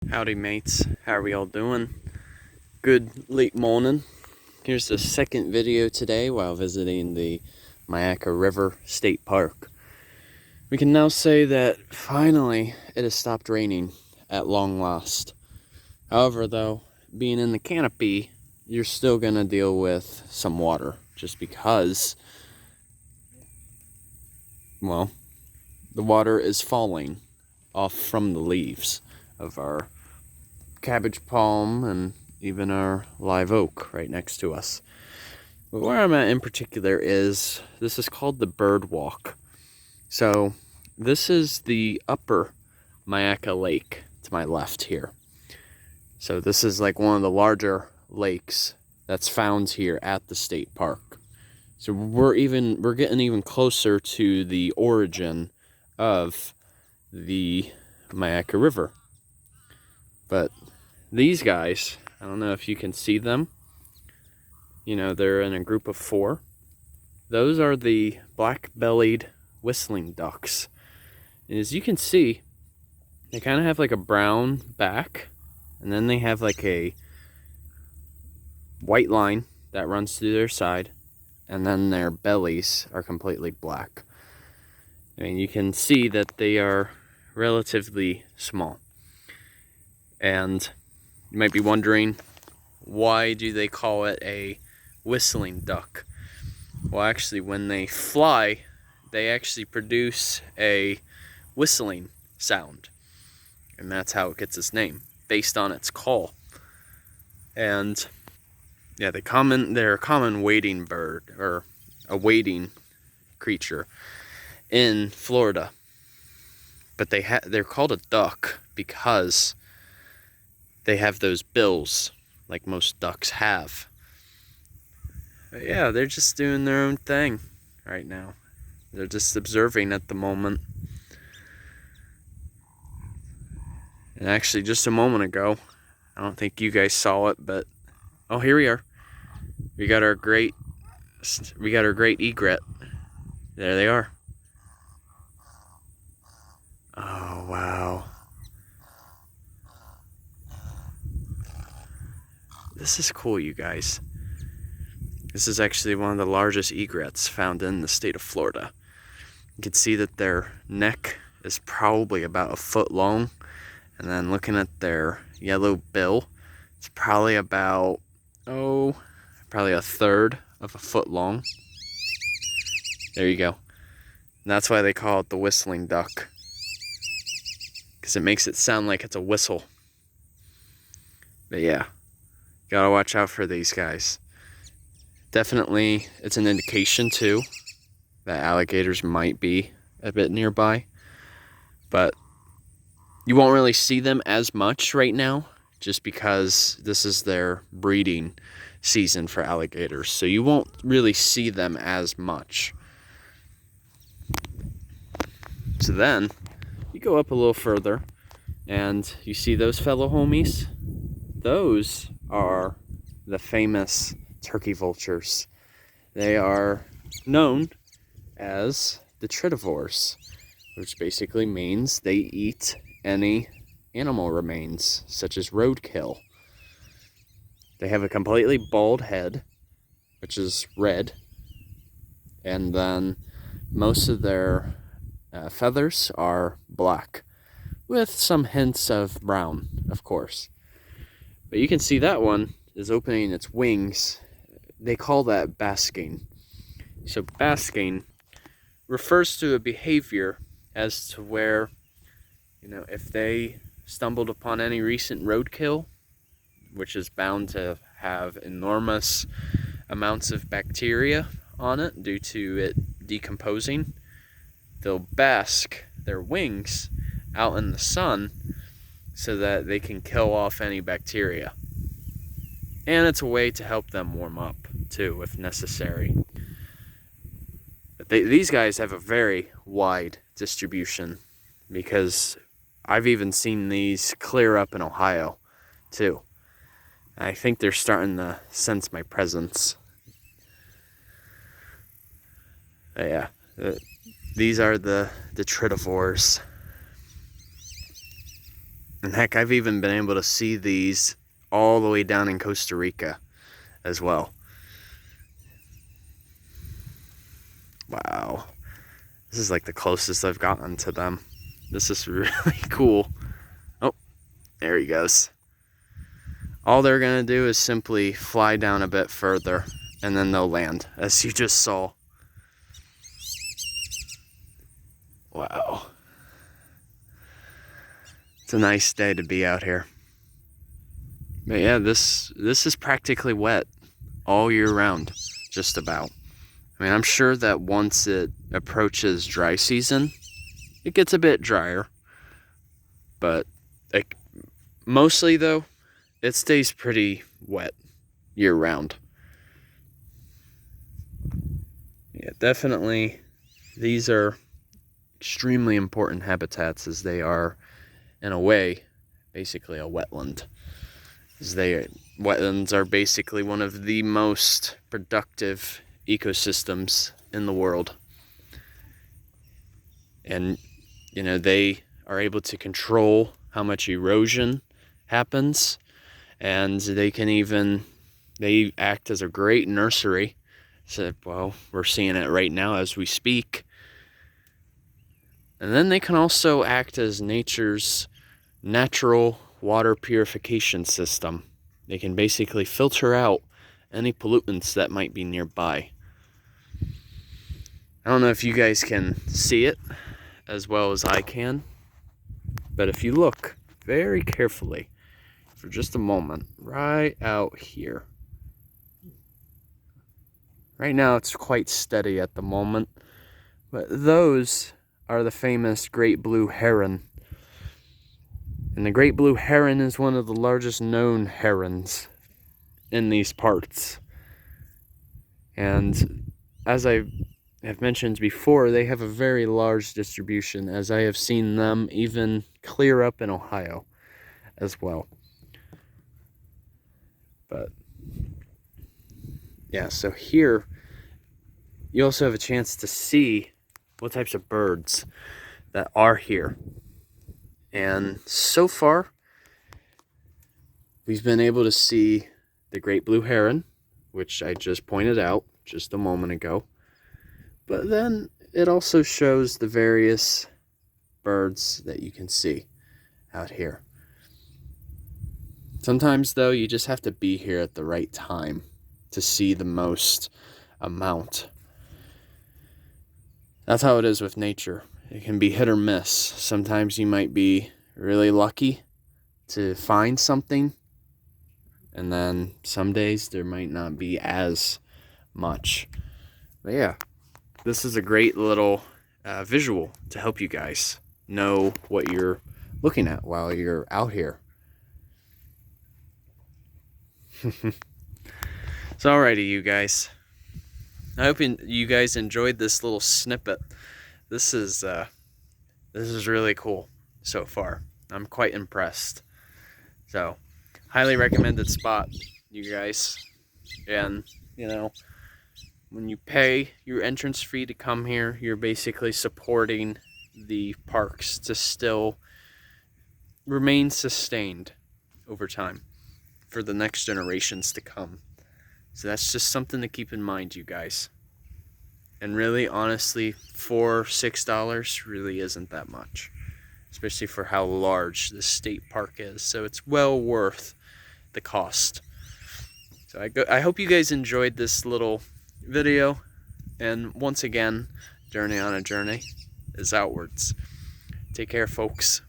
Howdy mates, how are we all doing? Good late morning. Here's the second video today while visiting the Myakka River State Park. We can now say that finally it has stopped raining at long last. However though, being in the canopy, you're still going to deal with some water just because, well, the water is falling off from the leaves of our cabbage palm and even our live oak right next to us. But where I'm at in particular is, this is called the birdwalk. So this is the upper Myakka Lake to my left here. So this is like one of the larger lakes that's found here at the state park. So we're getting even closer to the origin of the Myakka River. But these guys, I don't know if you can see them. You know, they're in a group of 4. Those are the Black Bellied Whistling Ducks. And as you can see, they kind of have like a brown back, and then they have like a white line that runs through their side, and then their bellies are completely black. I mean, you can see that they are relatively small. And you might be wondering, why do they call it a whistling duck? Well, actually, when they fly, they actually produce a whistling sound. And that's how it gets its name, based on its call. And yeah, they're a common wading bird, or a wading creature in Florida. But they're called a duck because they have those bills like most ducks have. But yeah, they're just doing their own thing right now. They're just observing at the moment. And actually, just a moment ago, I don't think you guys saw it, but oh, here we are. We got our great egret. There they are. Oh wow. This is cool, you guys. This is actually one of the largest egrets found in the state of Florida. You can see that their neck is probably about a foot long. And then looking at their yellow bill, it's probably about, probably a third of a foot long. There you go. And that's why they call it the whistling duck, because it makes it sound like it's a whistle. But yeah, gotta watch out for these guys. Definitely, it's an indication too that alligators might be a bit nearby, but you won't really see them as much right now just because this is their breeding season for alligators, so you won't really see them as much. So then you go up a little further and you see those fellow homies. Those are the famous turkey vultures. They are known as the tridivores, which basically means they eat any animal remains, such as roadkill. They have a completely bald head, which is red, and then most of their feathers are black, with some hints of brown, of course. But you can see that one is opening its wings. They call that basking. So basking refers to a behavior as to where, you know, if they stumbled upon any recent roadkill, which is bound to have enormous amounts of bacteria on it due to it decomposing, they'll bask their wings out in the sun so that they can kill off any bacteria. And it's a way to help them warm up too, if necessary. But these guys have a very wide distribution, because I've even seen these clear up in Ohio too. I think they're starting to sense my presence. But yeah, these are the tridivores. And heck, I've even been able to see these all the way down in Costa Rica as well. Wow. This is like the closest I've gotten to them. This is really cool. Oh, there he goes. All they're gonna do is simply fly down a bit further and then they'll land, as you just saw. Wow. It's a nice day to be out here. But yeah, this is practically wet all year round, just about. I mean, I'm sure that once it approaches dry season, it gets a bit drier. But like, mostly though, it stays pretty wet year round. Yeah, definitely these are extremely important habitats, as they are, in a way, basically a wetland. Wetlands are basically one of the most productive ecosystems in the world. And, you know, they are able to control how much erosion happens, and they act as a great nursery. So, well, we're seeing it right now as we speak. And then they can also act as nature's natural water purification system. They can basically filter out any pollutants that might be nearby. I don't know if you guys can see it as well as I can, but if you look very carefully for just a moment, right out here. Right now it's quite steady at the moment, but those are the famous great blue heron. And the great blue heron is one of the largest known herons in these parts. And as I have mentioned before, they have a very large distribution, as I have seen them even clear up in Ohio as well. But yeah, so here you also have a chance to see what types of birds that are here. And so far, we've been able to see the great blue heron, which I just pointed out just a moment ago. But then it also shows the various birds that you can see out here. Sometimes, though, you just have to be here at the right time to see the most amount. That's how it is with nature. It can be hit or miss. Sometimes you might be really lucky to find something, and then some days there might not be as much. But yeah, this is a great little visual to help you guys know what you're looking at while you're out here. So alrighty, you guys. I hope you guys enjoyed this little snippet. This is really cool so far. I'm quite impressed. So, highly recommended spot, you guys. And, you know, when you pay your entrance fee to come here, you're basically supporting the parks to still remain sustained over time for the next generations to come. So that's just something to keep in mind, you guys. And really, honestly, $4-6 really isn't that much, especially for how large the state park is. So it's well worth the cost. So I hope you guys enjoyed this little video. And once again, Journey on a Journey is outwards. Take care, folks.